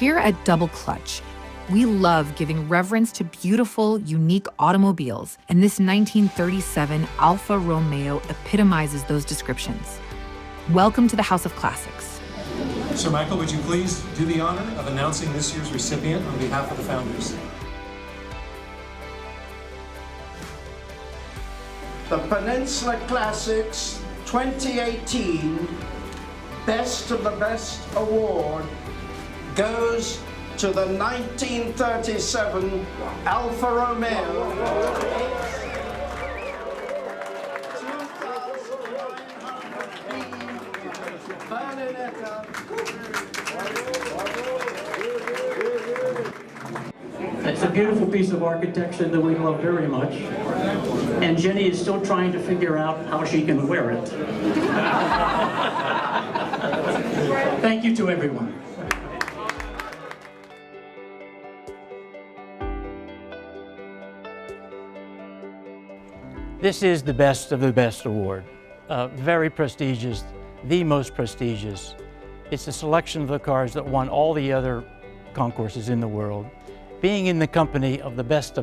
Here at Double Clutch, we love giving reverence to beautiful, unique automobiles, and this 1937 Alfa Romeo epitomizes those descriptions. Welcome to the House of Classics. Sir Michael, would you please do the honor of announcing this year's recipient on behalf of the founders? The Peninsula Classics 2018 Best of the Best Award goes to the 1937 Alfa Romeo 2.9 Berlinetta. It's a beautiful piece of architecture that we love very much. And Jenny is still trying to figure out how she can wear it. Thank you to everyone. This is the Best of the Best award. Very prestigious, the most prestigious. It's a selection of the cars that won all the other concourses in the world. Being in the company of the best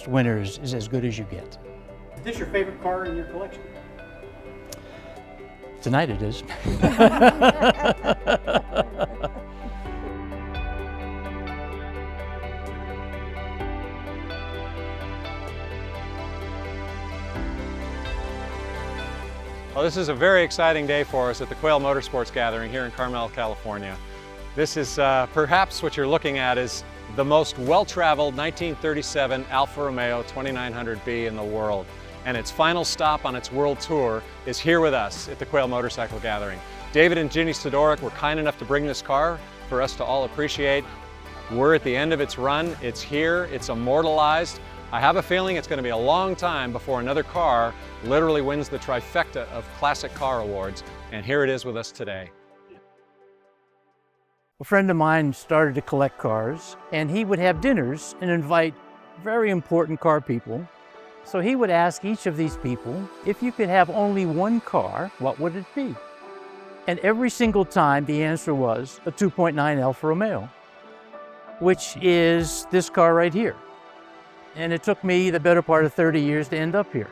winners is as good as you get. Is this your favorite car in your collection? Tonight it is. Well, this is a very exciting day for us at the Quail Motorsports Gathering here in Carmel, California. This is perhaps what you're looking at is the most well-traveled 1937 Alfa Romeo 2900B in the world. And its final stop on its world tour is here with us at the Quail Motorcycle Gathering. David and Ginny Sidoric were kind enough to bring this car for us to all appreciate. We're at the end of its run. It's here, it's immortalized. I have a feeling it's going to be a long time before another car literally wins the trifecta of classic car awards. And here it is with us today. A friend of mine started to collect cars, and he would have dinners and invite very important car people. So he would ask each of these people, if you could have only one car, what would it be? And every single time the answer was a 2.9 Alfa Romeo, which is this car right here. And it took me the better part of 30 years to end up here.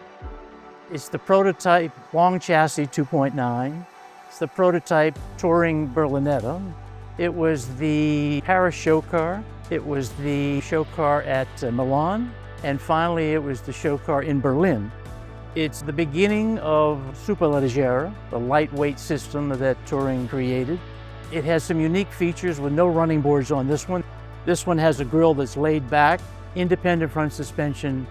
It's the prototype long chassis 2.9. It's the prototype touring Berlinetta. It was the Paris show car. It was the show car at Milan. And finally, it was the show car in Berlin. It's the beginning of Superleggera, the lightweight system that Touring created. It has some unique features with no running boards on this one. This one has a grille that's laid back, independent front suspension,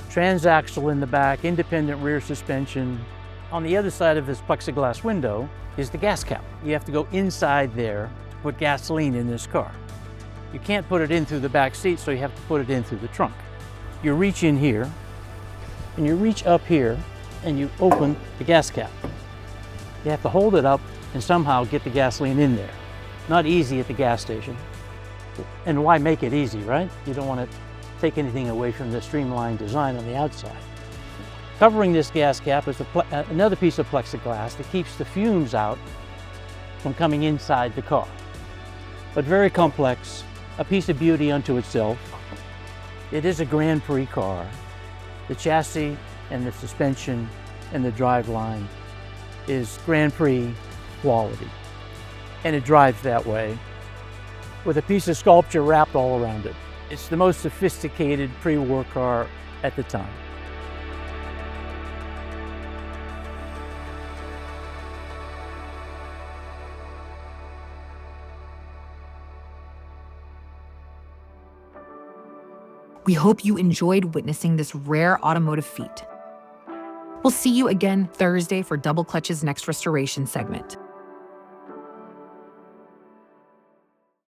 transaxle in the back, independent rear suspension. On the other side of this plexiglass window is the gas cap. You have to go inside there to put gasoline in this car. You can't put it in through the back seat, so you have to put it in through the trunk. You reach in here, and you reach up here, and you open the gas cap. You have to hold it up and somehow get the gasoline in there. Not easy at the gas station. And why make it easy, right? You don't want to take anything away from the streamlined design on the outside. Covering this gas cap is another piece of plexiglass that keeps the fumes out from coming inside the car. But very complex, a piece of beauty unto itself. It is a Grand Prix car. The chassis and the suspension and the driveline is Grand Prix quality. And it drives that way with a piece of sculpture wrapped all around it. It's the most sophisticated pre-war car at the time. We hope you enjoyed witnessing this rare automotive feat. We'll see you again Thursday for Double Clutch's next restoration segment.